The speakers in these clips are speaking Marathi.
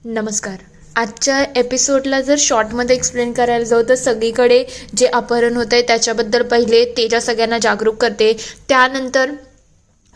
नमस्कार. आजच्या एपिसोडला जर शॉर्टमध्ये एक्सप्लेन करायला जाऊ तर सगळीकडे जे अपहरण होत आहे त्याच्याबद्दल पहिले तेजा सगळ्यांना जागरूक करते. त्यानंतर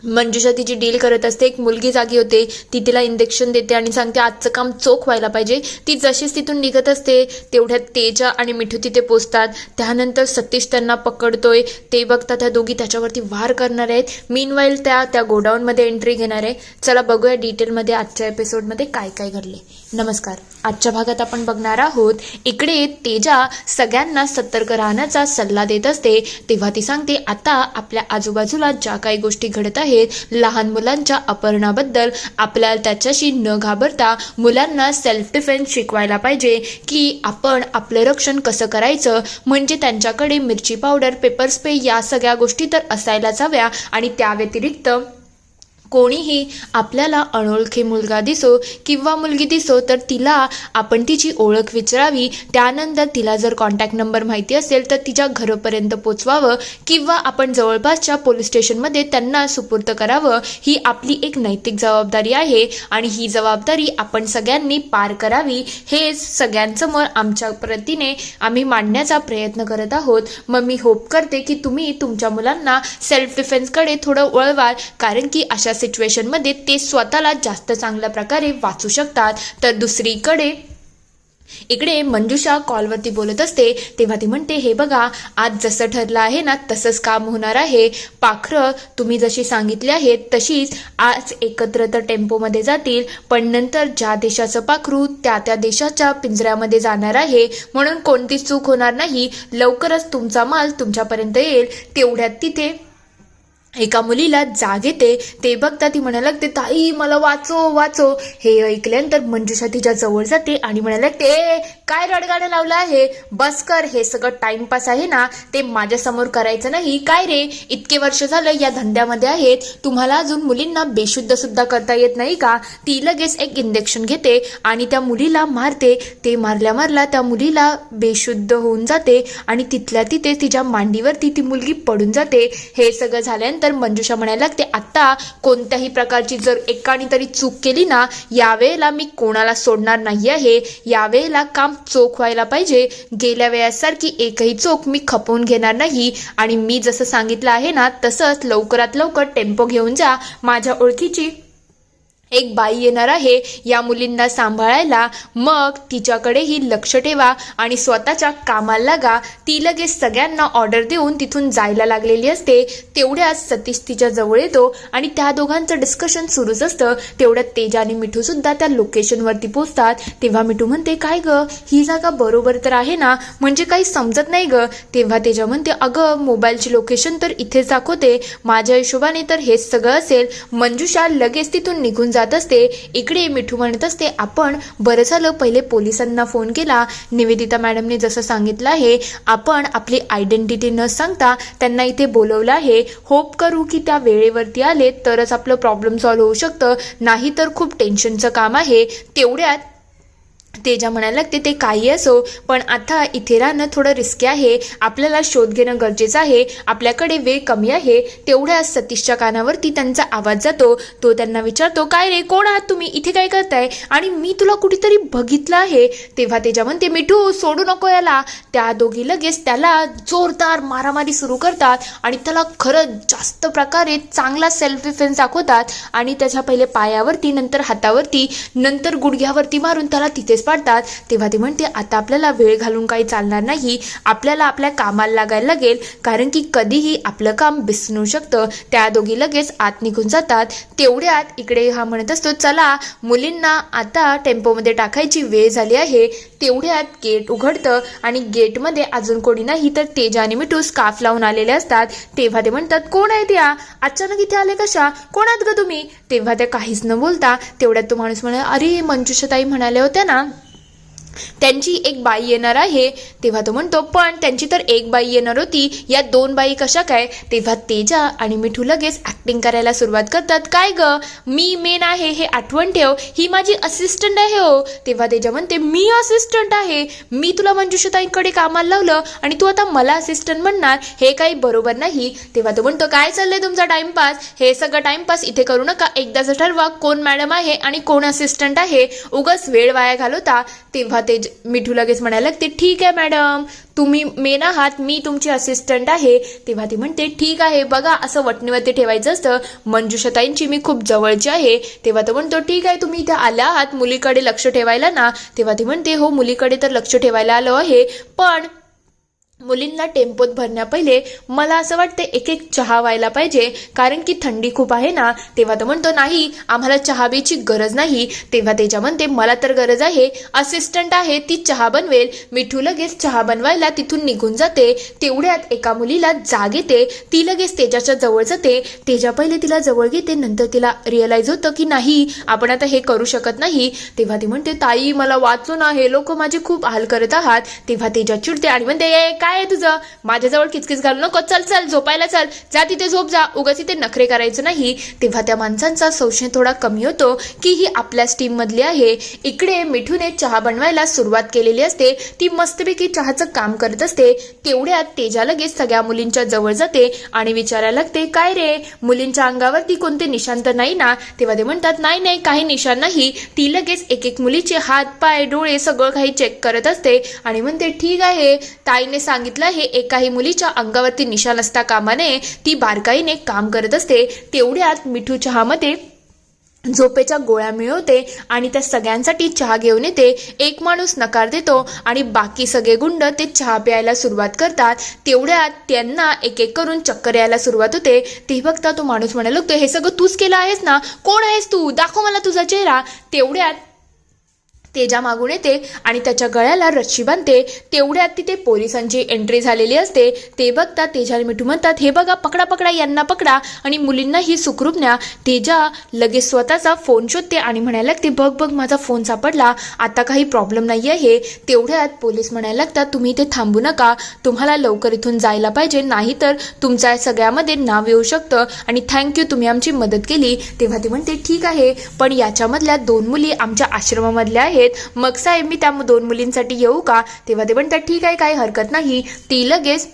मंजुषा तिची डील करत असते. एक मुलगी जागी होते, ती तिला इंजेक्शन देते आणि सांगते आजचं काम चोख व्हायला पाहिजे. ती जशीच तिथून निघत असते तेवढ्यात तेजा आणि मिठू तिथे पोचतात. त्यानंतर सतीश त्यांना पकडतोय. ते बघता त्या दोघी त्याच्यावरती वार करणार आहेत. मीनवाईल त्या गोडाऊनमध्ये एंट्री घेणार आहे. चला बघूया डिटेलमध्ये आजच्या एपिसोडमध्ये काय काय घडले. नमस्कार. आजच्या भागात आपण बघणार आहोत इकडे तेजा सगळ्यांना सतर्क राहण्याचा सल्ला देत असते. तेव्हा ती सांगते आता आपल्या आजूबाजूला ज्या काही गोष्टी घडत आहेत लहान मुलांच्या अपहरणाबद्दल आपल्याला त्याच्याशी न घाबरता मुलांना सेल्फ डिफेन्स शिकवायला पाहिजे की आपण आपलं रक्षण कसं करायचं. म्हणजे त्यांच्याकडे मिरची पावडर, पेपर स्प्रे या सगळ्या गोष्टी तर असायलाच हव्या. आणि त्या व्यतिरिक्त कोणीही आपल्याला अनोळखी मुलगा दिसो किंवा मुलगी दिसो तर तिला आपण तिची ओळख विचारावी. त्यानंतर तिला जर कॉन्टॅक्ट नंबर माहिती असेल तर तिच्या घरापर्यंत पोचवावं किंवा आपण जवळपासच्या पोलीस स्टेशनमध्ये त्यांना सुपूर्द करावं. ही आपली एक नैतिक जबाबदारी आहे आणि ही जबाबदारी आपण सगळ्यांनी पार करावी. हे सगळ्यांसमोर आमच्या प्रतीने आम्ही मांडण्याचा प्रयत्न करत आहोत. मग मी होप करते की तुम्ही तुमच्या मुलांना सेल्फ डिफेन्सकडे थोडं वळवाल, कारण की अशा सिच्युएशनमध्ये ते स्वतःला जास्त चांगल्या प्रकारे वाचू शकतात. तर दुसरीकडे इकडे मंजुषा कॉलवरती बोलत असते. तेव्हा ती म्हणते हे बघा, आज जसं ठरलं आहे ना तसंच काम होणार आहे. पाखरं तुम्ही जशी सांगितली आहेत तशीच आज एकत्र तर टेम्पोमध्ये जातील, पण नंतर ज्या देशाचं पाखरू त्या देशाच्या पिंजऱ्यामध्ये जाणार आहे. म्हणून कोणतीच चूक होणार नाही. लवकरच तुमचा माल तुमच्यापर्यंत येईल. तेवढ्यात तिथे एका मुलीला जाग येते. ते बघता ती म्हणायला लागते ताई मला वाचो वाचो. हे ऐकल्यानंतर मंजुषा तिच्या जवळ जाते आणि म्हणायला लागते काय रडगाणं लावलं आहे, बस कर. हे सगळं टाइमपास आहे ना, ते माझ्यासमोर करायचं नाही. काय रे, इतके वर्ष झालं या धंद्यामध्ये आहेत, तुम्हाला अजून मुलींना बेशुद्ध सुद्धा करता येत नाही का. ती लगेच एक इंजेक्शन घेते आणि त्या मुलीला मारते. ते मारल्या त्या मुलीला बेशुद्ध होऊन जाते आणि तिथल्या तिथे तिच्या मांडीवरती ती मुलगी पडून जाते. हे सगळं झाल्यानंतर मंजुषा म्हणायला लागते आता कोणत्याही प्रकारची जर एकाने तरी चूक केली ना, यावेळेला मी कोणाला सोडणार नाही आहे. यावेळेला काम चोख व्हायला पाहिजे. गेल्या वेळेसारखी एकही चोख मी खपवून घेणार नाही. आणि मी जसं सांगितलं आहे ना तसंच लवकरात लवकर टेम्पो घेऊन जा. माझ्या ओळखीची एक बाई येणार आहे या मुलींना सांभाळायला, मग तिच्याकडेही लक्ष ठेवा आणि स्वतःच्या कामाला लागा. ती लगेच सगळ्यांना ऑर्डर देऊन तिथून जायला लागलेली असते. तेवढ्यात सतीश तिच्या जवळ येतो आणि त्या दोघांचं डिस्कशन सुरूच असतं. तेवढ्यात तेजा आणि मिठू सुद्धा त्या लोकेशनवरती पोहोचतात. तेव्हा मिठू म्हणते काय ग, ही जागा बरोबर तर आहे ना, म्हणजे काही समजत नाही ग. तेव्हा तेजा म्हणते अगं मोबाईलची लोकेशन तर इथेच दाखवते, माझ्या हिशोबाने तर हेच सगळं असेल. मंजुषा लगेच तिथून निघून जात असते. इकडे मिठू म्हणत असते आपण बरं झालं पहिले पोलिसांना फोन केला. निवेदिता मॅडमने जसं सांगितलं आहे आपण आपली आयडेंटिटी न सांगता त्यांना इथे बोलवलं आहे. होप करू की त्या वेळेवरती आले तरच आपलं प्रॉब्लेम सॉल्व्ह होऊ शकतं, नाही तर खूप टेन्शनचं काम आहे. तेवढ्यात तेजा म्हणायला लागते ते काही असो, पण आता इथे राहणं थोडं रिस्की आहे. आपल्याला शोध घेणं गरजेचं आहे. आपल्याकडे वेळ कमी आहे. तेवढ्या सतीशच्या कानावरती त्यांचा आवाज जातो. तो त्यांना विचारतो काय रे, कोण आहात तुम्ही, इथे काय करताय, आणि मी तुला कुठेतरी बघितलं आहे. तेव्हा तेजा म्हणते मिठू सोडू नको याला. त्या दोघी लगेच त्याला जोरदार मारामारी सुरू करतात आणि त्याला खरंच जास्त प्रकारे चांगला सेल्फ डिफेन्स दाखवतात आणि त्याच्या पहिले पायावरती, नंतर हातावरती, नंतर गुडघ्यावरती मारून त्याला तिथेच पाडतात. तेव्हा ती म्हणते आता आपल्याला वेळ घालून काही चालणार नाही. आपल्याला आपल्या कामाला लागायला लागेल, कारण की कधीही आपलं काम बिसनू शकतं. त्या दोघी लगेच आत निघून जातात. तेवढ्यात इकडे हा म्हणत असतो चला मुलींना आता टेम्पोमध्ये टाकायची वेळ झाली आहे. तेवढ्यात गेट उघडतं आणि गेटमध्ये अजून कोणी नाही तर तेजा आणि मिठू स्कार्फ लावून आलेले असतात. तेव्हा ते म्हणतात कोण आहे त्या, अचानक इथे आले कशा, कोण आहात ग तुम्ही. तेव्हा त्या काहीच न बोलता तेवढ्यात तो माणूस म्हणाला अरे मंजुषाताई म्हणाल्या होत्या ना त्यांची एक बाई येणार आहे. तेव्हा तो म्हणतो पण त्यांची तर एक बाई येणार होती, या 2 बाई कशा काय? तेव्हा तेजा आणि मिठू लगेच ऍक्टिंग करायला सुरुवात करतात. काय ग, मी मेन आहे हे आठवण ठेव, ही माझी असिस्टंट आहे हो. तेव्हा तेजा म्हणते मी असिस्टंट आहे, मी तुला मंजुषाताईंकडे कामाला लावलं आणि तू आता मला असिस्टंट म्हणणार, हे काही बरोबर नाही. तेव्हा तो म्हणतो काय चाललंय तुमचा टाइमपास, हे सगळं टाइमपास इथे करू नका, एकदाच ठरवा कोण मॅडम आहे आणि कोण असिस्टंट आहे, उगाच वेळ वाया घालवता. तेव्हा ते मिठू लगेच म्हणायला लागते ठीक आहे मॅडम, तुम्ही मेन आहात, मी तुमची असिस्टंट आहे. तेव्हा ती म्हणते ठीक आहे, बघा असं वटणीवरती ठेवायचं असतं, मंजुषाताईंची मी खूप जवळची आहे. तेव्हा तो म्हणतो ठीक आहे, तुम्ही इथे आल्या आहात मुलीकडे लक्ष ठेवायला ना? तेव्हा ती म्हणते हो मुलीकडे तर लक्ष ठेवायला आलो आहे, पण मुलींना टेम्पोत भरण्या पहिले मला असं वाटतं एक एक चहा व्हायला पाहिजे, कारण की थंडी खूप आहे ना. तेव्हा तो म्हणतो नाही, आम्हाला चहा बीची गरज नाही. तेव्हा त्याच्या म्हणते मला तर गरज आहे, असिस्टंट आहे ती चहा बनवेल. मिठू लगेच चहा बनवायला तिथून निघून जाते. तेवढ्यात एका मुलीला जाग येते, ती लगेच तेजाच्या जवळ जाते. तेजा पहिले तिला जवळ घेते, नंतर तिला रिअलाइज होतं की नाही आपण आता हे करू शकत नाही. तेव्हा ती म्हणते ताई मला वाचून, हे लोक माझे खूप हाल करत आहात. तेव्हा तेजा चिडते आणि म्हणते काय आहे तुझं, माझ्याजवळ किचकिच घालू नको, चल चल झोपायला चल, जा तिथे झोप जा, उगाच इथे नखरे करायचं नाही. तेव्हा त्या माणसांचा संशय थोडा कमी होतो की ही आपल्याच टीम मधली आहे. इकडे मिठूने चहा बनवायला सुरुवात केलेली असते, ती मस्तपैकी चहाचं काम करत असते. तेवढ्यात तेजा लगेच सगळ्या मुलींच्या जवळ जाते आणि विचारायला लागते काय रे, मुलींच्या अंगावरती कोणते निशाण तर नाही ना? तेव्हा ते म्हणतात नाही नाही काही निशाण नाही. ती लगेच एक एक मुलीचे हात पाय डोळे सगळं काही चेक करत असते आणि म्हणते ठीक आहे, ताईने सांगितलं हे एकाही मुलीच्या अंगावरती निशाण असता कामा नये, ती बारकाईने काम करत असते. तेवढ्यात मिठू चहामध्ये झोपेच्या गोळ्या मिळवते आणि त्या सगळ्यांसाठी चहा घेऊन येते. एक माणूस नकार देतो आणि बाकी सगळे गुंड ते चहा प्यायला सुरुवात करतात. तेवढ्यात त्यांना एक एक करून चक्कर यायला सुरुवात होते. ते बघता तो माणूस म्हणायला लागतो हे सगळं तूच केलं आहेस ना, कोण आहेस तू, दाखव मला तुझा चेहरा. तेवढ्यात तेजा मागून येते आणि त्याच्या गळ्याला रस्सी बांधते. तेवढ्यात तिथे पोलिसांची एंट्री झालेली असते. ते बघता तेजा आणि मिठू म्हणतात हे बघा पकडा पकडा यांना पकडा आणि मुलींना ही सुखरूप न्या. तेजा लगेच स्वतःचा फोन शोधते आणि म्हणायला लागते बघ बघ माझा फोन सापडला, आता काही प्रॉब्लेम नाही आहे. तेवढ्यात पोलीस म्हणायला लागतात तुम्ही इथे थांबू नका, तुम्हाला लवकर इथून जायला पाहिजे, नाहीतर तुमच्या सगळ्यामध्ये नाव येऊ शकतं आणि थँक्यू तुम्ही आमची मदत केली. तेव्हा ती म्हणते ठीक आहे, पण याच्यामधल्या 2 मुली आमच्या आश्रमामधल्या आहेत, मग साहेब मी त्या 2 मुलींसाठी येऊ का? तेव्हा ते म्हणतात ठीक आहे काही हरकत नाही. ती लगेच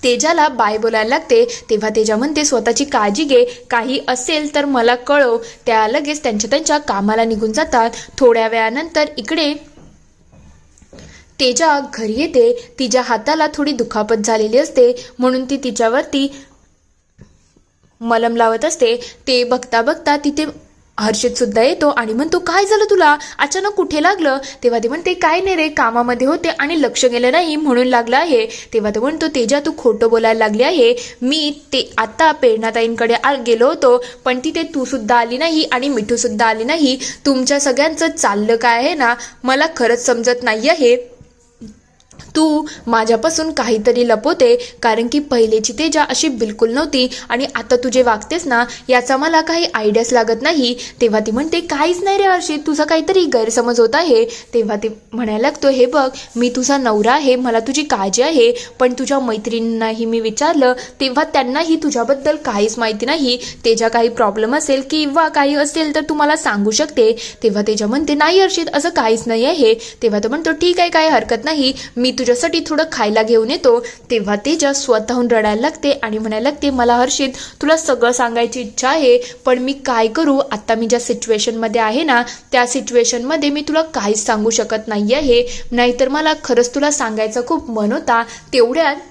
तेजाला बाय बोलायला लागते. तेव्हा तेजा म्हणते स्वतःची काळजी घे, काही असेल तर मला कळव. त्या लगेच त्यांच्या कामाला निघून जातात. थोड्या वेळानंतर इकडे तेजा घरी येते. तिच्या हाताला थोडी दुखापत झालेली असते म्हणून ती तिच्यावरती मलम लावत असते. ते बघता बघता तिथे हर्षित सुद्धा येतो आणि म्हणतो काय झालं तुला, अचानक कुठे लागलं? तेव्हा ते म्हणते काय नाही रे, कामामध्ये होते आणि लक्ष गेलं नाही म्हणून लागलं आहे. तेव्हा तो म्हणतो तेजा तू खोटं बोलायला लागली आहे, मी ते आता प्रेरणाताईंकडे गेलो होतो पण तिथे तू सुद्धा आली नाही आणि मिठू सुद्धा आली नाही. तुमच्या सगळ्यांचं चाललं काय आहे ना, मला खरंच समजत नाही आहे. तू माझ्यापासून काहीतरी लपवते, कारण की पहिलेची तेजा अशी बिलकुल नव्हती आणि आता तू जे वागतेस ना याचा मला काही आयडियाच लागत नाही. तेव्हा ती म्हणते काहीच नाही रे हर्षित, तुझा काहीतरी गैरसमज होत आहे. तेव्हा ती म्हणायला लागतो हे बघ मी तुझा नवरा आहे, मला तुझी काळजी आहे, पण तुझ्या मैत्रिणींनाही मी विचारलं तेव्हा त्यांनाही तुझ्याबद्दल काहीच माहिती नाही. तेजा काही प्रॉब्लेम असेल किंवा काही असेल तर तू मला सांगू शकते. तेव्हा तेजा म्हणते नाही हर्षित असं काहीच नाही आहे. तेव्हा तो म्हणतो ठीक आहे काही हरकत नाही, मी तुझ्यासाठी थोडं खायला घेऊन येतो. तेव्हा तेजा स्वतःहून रडायला लागते आणि म्हणायला लागते मला हर्षित तुला सगळं सांगायची इच्छा आहे, पण मी काय करू, आता मी ज्या सिच्युएशनमध्ये आहे ना त्या सिच्युएशनमध्ये मी तुला काहीच सांगू शकत नाही आहे, नाहीतर मला खरंच तुला सांगायचं खूप मन होता. तेवढ्यात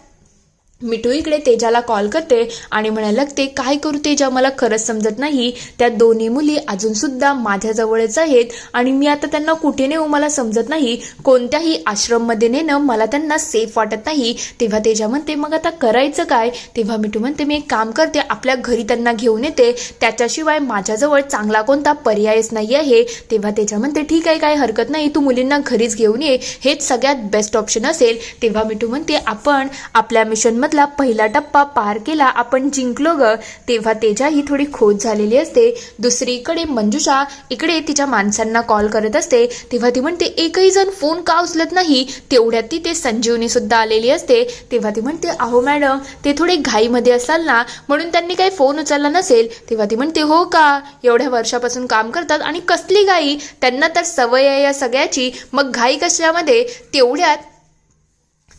मिठू इकडे तेजाला कॉल करते आणि म्हणायला लागते काय करू तेजा, मला खरंच समजत नाही, त्या 2 मुली अजून सुद्धा माझ्याजवळच आहेत आणि मी आता त्यांना कुठे नेऊ मला समजत नाही, कोणत्याही आश्रममध्ये नेणं मला त्यांना सेफ वाटत नाही. तेव्हा तेजा म्हणते मग आता करायचं काय? तेव्हा मिठू म्हणते मी एक काम करते, आपल्या घरी त्यांना घेऊन येते, त्याच्याशिवाय माझ्याजवळ चांगला कोणता पर्यायच नाही आहे. तेव्हा तेजा म्हणते ठीक आहे काही हरकत नाही, तू मुलींना घरीच घेऊन ये, हेच सगळ्यात बेस्ट ऑप्शन असेल. तेव्हा मिठू म्हणते आपण आपल्या मिशनमध्ये एपिसोडमधला पहिला टप्पा पार केला, आपण जिंकलो ग, तेव्हा तेजा ही थोडी खोच झालेली असते. दुसरीकडे मंजुषा इकडे तिच्या माणसांना कॉल करत असते, तेव्हा ती म्हणते एकही जण फोन का उचलत नाही. तेवढ्यात तिथे संजीवनी सुद्धा आलेली असते. तेव्हा ती म्हणते अहो मॅडम, ते थोडे घाईमध्ये असाल ना, म्हणून त्यांनी काही फोन उचलला नसेल. तेव्हा ती म्हणते हो का, एवढ्या वर्षापासून काम करतात आणि कसली घाई, त्यांना तर सवय आहे या सगळ्याची, मग घाई कशामध्ये. तेवढ्यात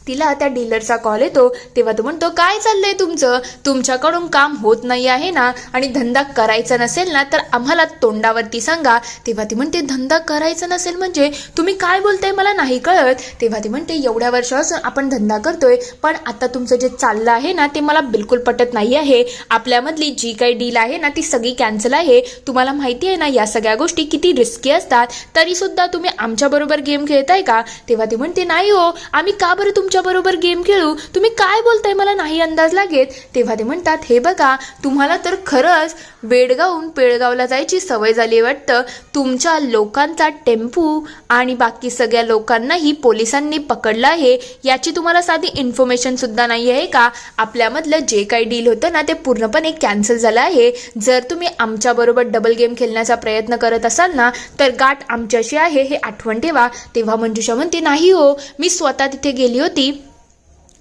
तिला त्या डीलरचा कॉल येतो. तेव्हा तो म्हणतो काय चाललंय तुमचं, तुमच्याकडून काम होत नाही आहे ना, आणि धंदा करायचा नसेल ना तर आम्हाला तोंडावरती सांगा. तेव्हा ती म्हणते धंदा करायचा नसेल म्हणजे तुम्ही काय बोलताय, मला नाही कळत. तेव्हा ती म्हणते एवढ्या वर्षापासून आपण धंदा करतोय, पण आता तुमचं जे चाललं आहे ना ते मला बिलकुल पटत नाही आहे. आपल्यामधली जी काही डील आहे ना ती सगळी कॅन्सल आहे. तुम्हाला माहिती आहे ना या सगळ्या गोष्टी किती रिस्की असतात, तरी सुद्धा तुम्ही आमच्याबरोबर गेम खेळताय का. तेव्हा ती म्हणते नाही हो, आम्ही का बरं तुमच्या बरोबर गेम खेळू, तुम्ही काय बोलताय मला नाही अंदाज लागेल. तेव्हा ते म्हणतात हे बघा, तुम्हाला तर खरंच बेडगावून पेडगावला जायची सवय झाली वाटतं. तुमच्या लोकांचा टेम्पो आणि बाकी सगळ्या लोकांनाही पोलिसांनी पकडलं आहे, याची तुम्हाला साधी इन्फॉर्मेशन सुद्धा नाही आहे का. आपल्यामधलं जे काही डील होतं ना ते पूर्णपणे कॅन्सल झालं आहे. जर तुम्ही आमच्याबरोबर डबल गेम खेळण्याचा प्रयत्न करत असाल ना तर गाठ आमच्याशी आहे हे आठवण ठेवा. तेव्हा मंजुषा म्हणते नाही हो, मी स्वतः तिथे गेली होती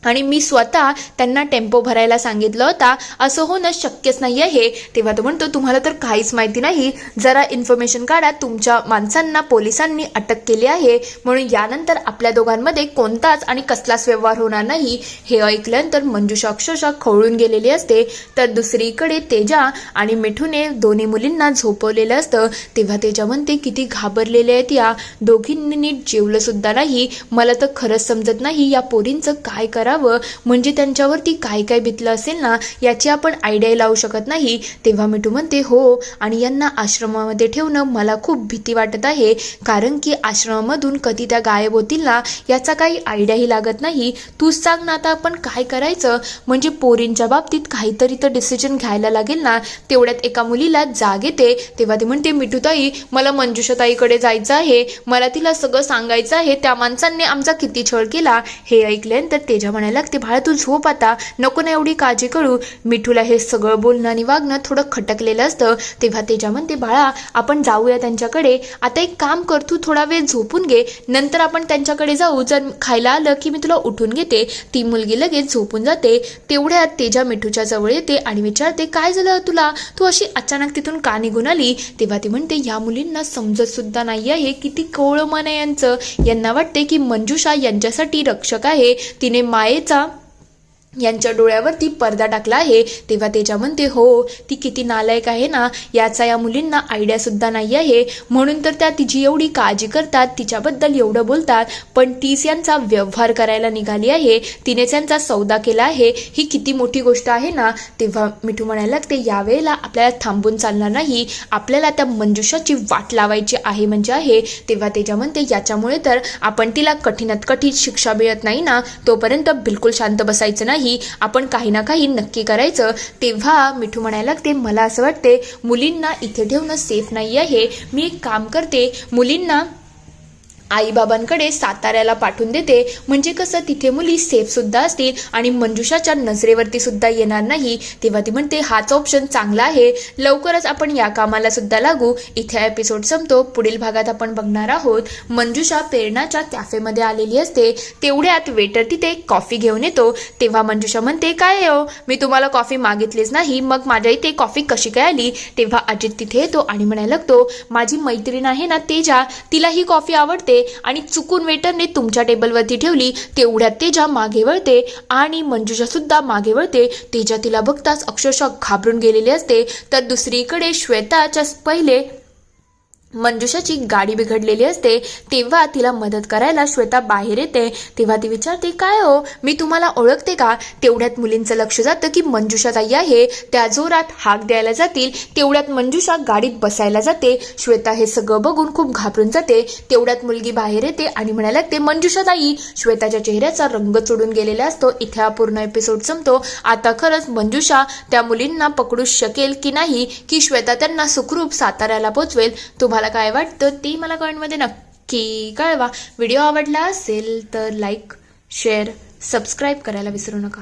आणि मी स्वतः त्यांना टेम्पो भरायला सांगितलं होता, असं होणं शक्यच नाही आहे. तेव्हा तो म्हणतो तुम्हाला तर काहीच माहिती नाही, जरा इन्फॉर्मेशन काढा, तुमच्या माणसांना पोलिसांनी अटक केली आहे, म्हणून यानंतर आपल्या दोघांमध्ये कोणताच आणि कसलाच व्यवहार होणार नाही. हे ऐकल्यानंतर मंजुषा अक्षरशः खवळून गेलेली असते. तर दुसरीकडे तेजा आणि मिठूने दोन्ही मुलींना झोपवलेलं असतं. तेव्हा तेजा म्हणते किती घाबरलेले आहेत या दोघींनी, नीट जेवलं सुद्धा नाही. मला तर खरंच समजत नाही या पोरींचं काय करा, म्हणजे त्यांच्यावरती काय काय बितलं असेल ना याची आपण आयडिया लावू शकत नाही. तेव्हा मिठू म्हणते हो, आणि यांना आश्रमामध्ये ठेवणं मला खूप भीती वाटत आहे, कारण की आश्रमामधून कधी त्या गायब होतील ना याचा काही आयडियाही लागत नाही. तूच सांग ना आता आपण काय करायचं, म्हणजे पोरींच्या बाबतीत काहीतरी तर डिसिजन घ्यायला लागेल ना. तेवढ्यात एका मुलीला जाग येते. तेव्हा ती म्हणते मिठूताई, मला मंजुषाताईकडे जायचं आहे, मला तिला सगळं सांगायचं आहे, त्या माणसांनी आमचा किती छळ केला. हे ऐकल्यानंतर तेजा म्हणायला लागते बाळा तू झोप आता, नको ना एवढी काळजी करू. मिठूला हे सगळं बोलणं आणि वागणं थोडं खटकलेलं असतं. तेव्हा तेजा म्हणते बाळा आपण जाऊया त्यांच्याकडे, आता एक काम कर, तू थोडा वेळ झोपून घे, नंतर आपण त्यांच्याकडे जाऊ, जर खायला आलं की मी तुला उठून घेते. ती मुलगी लगेच झोपून जाते. तेवढ्यात तेजा मिठूच्या जवळ येते आणि विचारते काय झालं तुला, तू अशी अचानक तिथून का निघून आली. तेव्हा ती म्हणते या मुलींना समजत सुद्धा नाही आहे किती कोवळं मन आहे यांचं. यांना वाटते की मंजुषा यांच्यासाठी रक्षक आहे, तिने मायेचा यांच्या डोळ्यावरती पडदा टाकला आहे. तेव्हा तेजा म्हणते हो, ती किती नालायक आहे ना याचा या मुलींना आयडिया सुद्धा नाही आहे, म्हणून तर त्या तिची एवढी काळजी करतात, तिच्याबद्दल एवढं बोलतात, पण तीच यांचा व्यवहार करायला निघाली आहे, तिनेच यांचा सौदा केला आहे, ही किती मोठी गोष्ट आहे ना. तेव्हा मिठू म्हणायला लागते यावेळेला आपल्याला थांबून चालणार नाही, आपल्याला त्या मंजुषाची वाट लावायची आहे म्हणजे आहे. तेव्हा तेजा म्हणते याच्यामुळे तर आपण तिला कठीणात कठीण शिक्षा मिळत नाही ना, तोपर्यंत बिलकुल शांत बसायचं नाही, आपण काही ना काही नक्की करायचं. तेव्हा मिठू म्हणायला लागते मला असं वाटते मुलींना इथे ठेवणं सेफ नाही आहे, मी एक काम करते, मुलींना आईबाबांकडे साताऱ्याला पाठवून देते, म्हणजे कसं तिथे मुली सेफ सुद्धा असतील आणि मंजुषाच्या नजरेवरती सुद्धा येणार नाही. तेव्हा ती म्हणते हाच ऑप्शन चांगला आहे, लवकरच आपण या कामाला सुद्धा लागू. इथे एपिसोड संपतो. पुढील भागात आपण बघणार आहोत मंजुषा प्रेरणाच्या कॅफेमध्ये आलेली असते. तेवढ्यात वेटर तिथे कॉफी घेऊन येतो. तेव्हा मंजुषा म्हणते काय हो, मी तुम्हाला कॉफी मागितलीच नाही, मग माझ्या इथे कॉफी कशी काय आली. तेव्हा अजित तिथे येतो आणि म्हणायला लागतो माझी मैत्रीण आहे ना तेजा, तिला ही कॉफी आवडते आणि चुकून वेटरने तुमच्या टेबलवरती ठेवली. तेवढ्यात तेजा मागे वळते आणि मंजुषा सुद्धा मागे वळते. तेजा तिला बघताच अक्षरशः घाबरून गेलेली असते. तर दुसरीकडे श्वेताच्या पहिले मंजुषाची गाडी बिघडलेली असते. तेव्हा तिला मदत करायला श्वेता बाहेर येते. तेव्हा ती विचारते काय हो, मी तुम्हाला ओळखते का. तेवढ्यात मुलींचं लक्ष जातं की मंजुषा ताई आहे. त्या जोरात हाक द्यायला जातील. तेवढ्यात मंजुषा गाडीत बसायला जाते. श्वेता हे सगळं बघून खूप घाबरून जाते. तेवढ्यात मुलगी बाहेर येते आणि म्हणायला लागते मंजुषा ताई. श्वेताच्या चेहऱ्याचा रंग चढून गेलेला असतो. इथे हा पूर्ण एपिसोड संपतो. आता खरंच मंजुषा त्या मुलींना पकडू शकेल की नाही, की श्वेता त्यांना सुखरूप साताऱ्याला पोचवेल. तुम्हाला काय वाटतं ते मला कमेंटमध्ये नक्की कळवा. व्हिडिओ आवडला असेल तर लाईक, शेअर, सबस्क्राईब करायला विसरू नका.